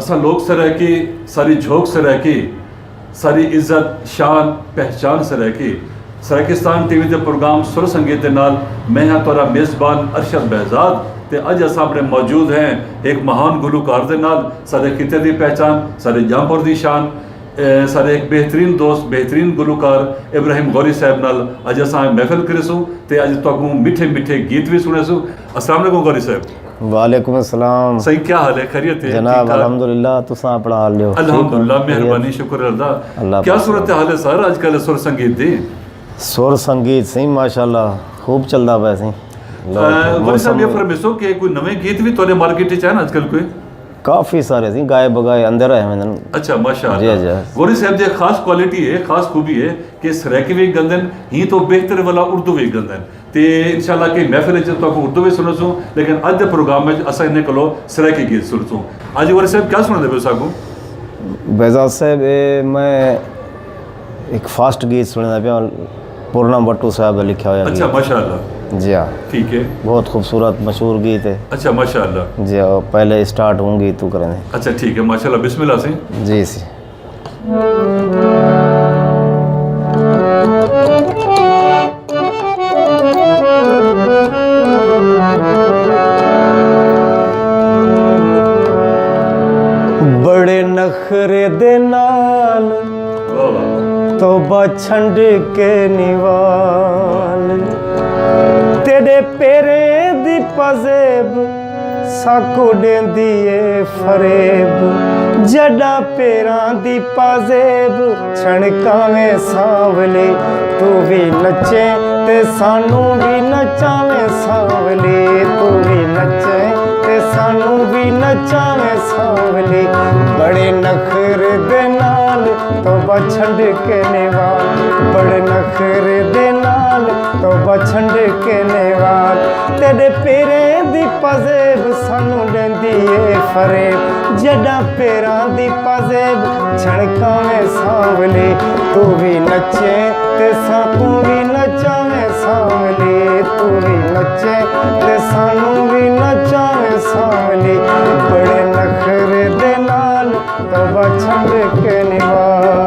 असा लोक सराकी सारी झोंक सराकी सारी इज्जत शान पहचान सराकी सराकिस्तान टीवी के प्रोग्राम सुर संगीत के नाल मैं हाँ तोरा मेज़बान अरशद बहजाद ते अज अस अपने मौजूद हैं एक महान गुलूकार के नाल सारे खिते की पहचान सारे जमपुर की शान सारे एक बेहतरीन दोस्त बेहतरीन गुलूकार इब्राहिम गौरी साहब नाल अज अस महफिल करेसूँ ते अज तुहानू मिठे मिठे गीत भी सुनेसूँ। अस्सलाम वालेकुम गौरी साहब। वालेकुम अस्सलाम। सही क्या हाल है? खैरियत है जनाब? अल्हम्दुलिल्लाह। तुसा अपना हाल लियो? अल्हम्दुलिल्लाह मेहरबानी शुक्र अल्लाह। क्या सूरत हाल है सर आजकल सुर संगीत दी? सुर संगीत सही माशाल्लाह खूब चलता पाया सही। गौरी साहब ये फरमाइशो कि कोई नवे गीत भी तोरे मार्केट च है ना आजकल कोई? काफ़ी सारे सी गाए बगाए अंदर है मैंने। अच्छा माशाअल्लाह। गौरी साहब जी खास क्वालिटी है खास खूबी है कि सराकी भी गंदन ही तो बेहतर वाला उर्दू भी गंदन ते इंशाल्लाह कि महफिल च तो उर्दू भी सुनसूँ लेकिन अज के प्रोग्राम में अस इन्हें को सराकी गीत सुनसूँ। आज गौरी साहब क्या सुना दे साकू? बेजाज साहब मैं एक फास्ट गीत सुनना पाया पूर्णा भट्टू साहब लिखा हुआ। अच्छा माशाअल्लाह। जी हाँ ठीक है। बहुत खूबसूरत मशहूर गीत है। अच्छा माशाअल्लाह। जी हाँ पहले स्टार्ट होंगी तू करें। अच्छा ठीक है माशाअल्लाह बिस्मिल्लाह से। जी सी। बड़े नखरे दे नाल तौबा छंड के निवाल तेरे पेरे दी पजेब साकू देंदी ए फरेब जड़ा पेरां दी पजेब छणकावें सांवले तू भी नचे ते सानू भी नचावें सांवले तू भी नचे ते सानू भी नचावें सांवले बड़े नखरे दे नाल तौबा छंड के निवाल बड़े नखरे दे नाल तौबा छंड के निवाल तेरे पेरे दी पजेब सानू देंदी ए फरेब जड़ा पेरां दी पजेब छणकावें सांवले तू भी नचे ते सानू भी नचावें सांवले तू भी नचे ते सानू भी नचावें सांवले बड़े नखरे दे नाल तौबा छंड के निवाल।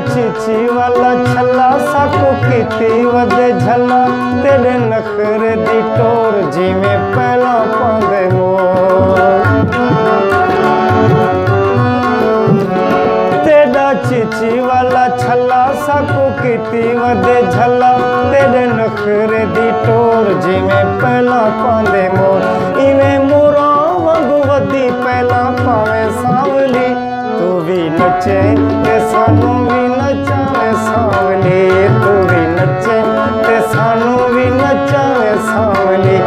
चिची वाला छला साकू कीती वदे झला तेरे नखरे दी टोर जिवें पहला पांदे मोर तेरा चिची वाला छला साकू कीती वदे झला तेरे नखरे दी टोर जिवें पहला पांदे मोर इवें मोरा वांगू वदी पहला पावे सांवली तू भी नचे ते सानू भी नचावे सांवले तू भी नचे ते सानू भी नचावे सांवले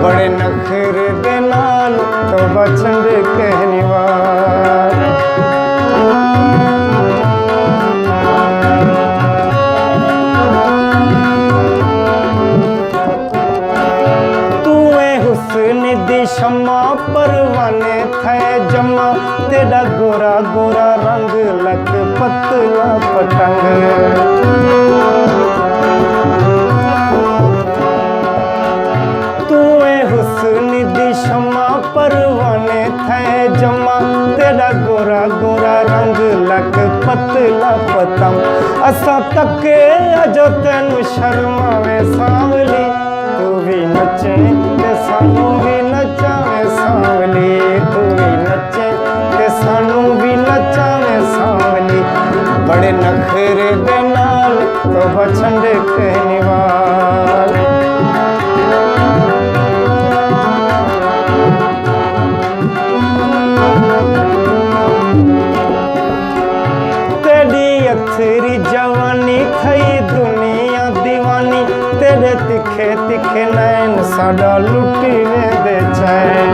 बड़े नखरे दे नाल तौबा छंड के निवाल। दी शम्मा परवाने थे जमा तेरा गोरा गोरा रंग लग पतला पतंग तू हुस्न दी शम्मा परवाने थे जमा तेरा गोरा गोरा रंग लग पतला पतंग असा तके अजो तेनू शर्मावे सांवली तू भी नचे ते सानू भी नचावे सांवली तू भी नचे ते सानू भी नचावे सांवली बड़े नखरे दे नाल तौबा छंड के निवाल। तेरी अथरी जवानी थई दुनिया दीवानी तेरे तिखे तिखे नैन साडा लुटी वेंदे चैन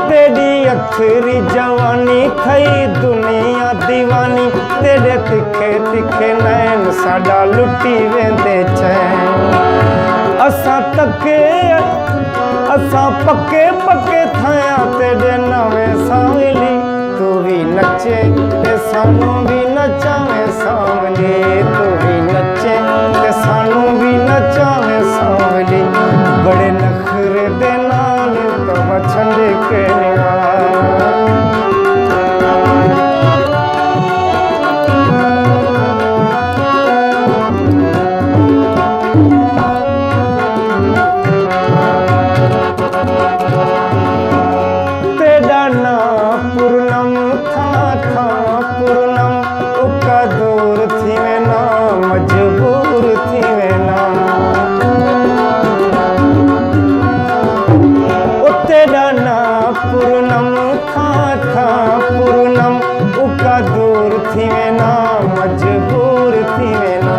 तेरी अथरी जवानी थई दुनिया दीवानी तेरे तिखे तिखे नैन साडा लुटी वेंदे चैन असा तके असा पक्के पक्के थाया ਅੱਖੀਆਂ ਤੇਰੇ ਨਵੇਂ ਸਾਵਲੀ ਤੂੰ ਵੀ ਨੱਚੇ ਤੇ ਸਾਨੂੰ ਵੀ ਨਚਾਵੇਂ ਸਾਵਲੀ ਤੂੰ ਵੀ ਨੱਚੇ ਤੇ ਸਾਨੂੰ ਵੀ ਨਚਾਵੇਂ ਸਾਵਲੀ ਬੜੇ ਨਖਰੇ ਦੇ ਨਾਲ ਤਵਾ ਛੰਡ ਕੇ पूर्णम था पूर्णम उका दूर थी में ना मजबूर थी में ना तेरा ना पूर्णम था पूर्णम उका दूर थी में ना मजबूर थी में ना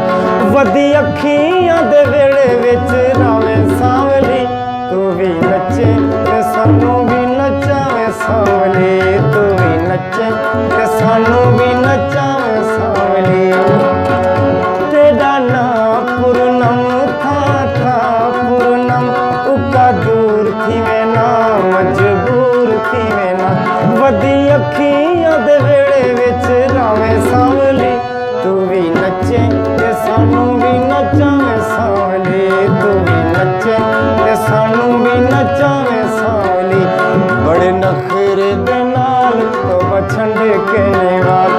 वदी अखियां दे वेड़े विच रावे सावली तू भी नचे ते सानू भी नचावे सावली तू भी नचे ते सानू भी नचावे सावली तेरा ना पूर्णम था पूर्णम उका दूर थी में ना मजबूर थी में ना वदी अखियां दे वेड़े विच रावे सावली तू भी नचे ते सानू भी नचावे सावली तू भी नचे ते सानू भी नचावे सावली बड़े नखरे दे नाल तो छंड के नेवाल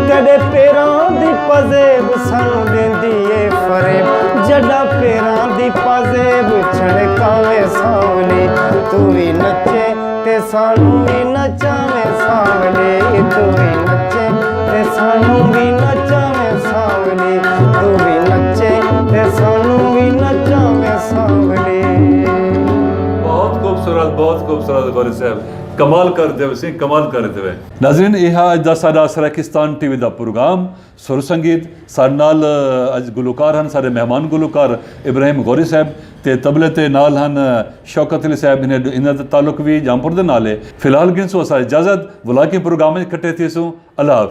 तेरे पैरां दी पजेब सानू देंदी ए फरेब जड़ा पैरां दी पजेब छड़कावे सावली तू भी नचे ते सानू भी नचावे सावली तू भी नचे ते सानू भी नचावे सावली तू भी नचे ते सानू भी नचावे सावली। बहुत खूबसूरत गौरी साहब कमाल करते हुए सी कमाल करते हुए नाज़रीन यह अज का साडा सराकिस्तान टीवी का प्रोग्राम सुर संगीत साडे नाल अज गुलकार हैं सारे मेहमान गुलकार इब्राहिम गौरी साहब ते तबले ते नाल हैं शौकत अली साहब इन्हां दा ताल्लुक भी जामपुर दे नाल है। फिलहाल गिनसो असा इजाजत बुला के प्रोग्राम कट्टे थी सू अल्लाह हाफिज़।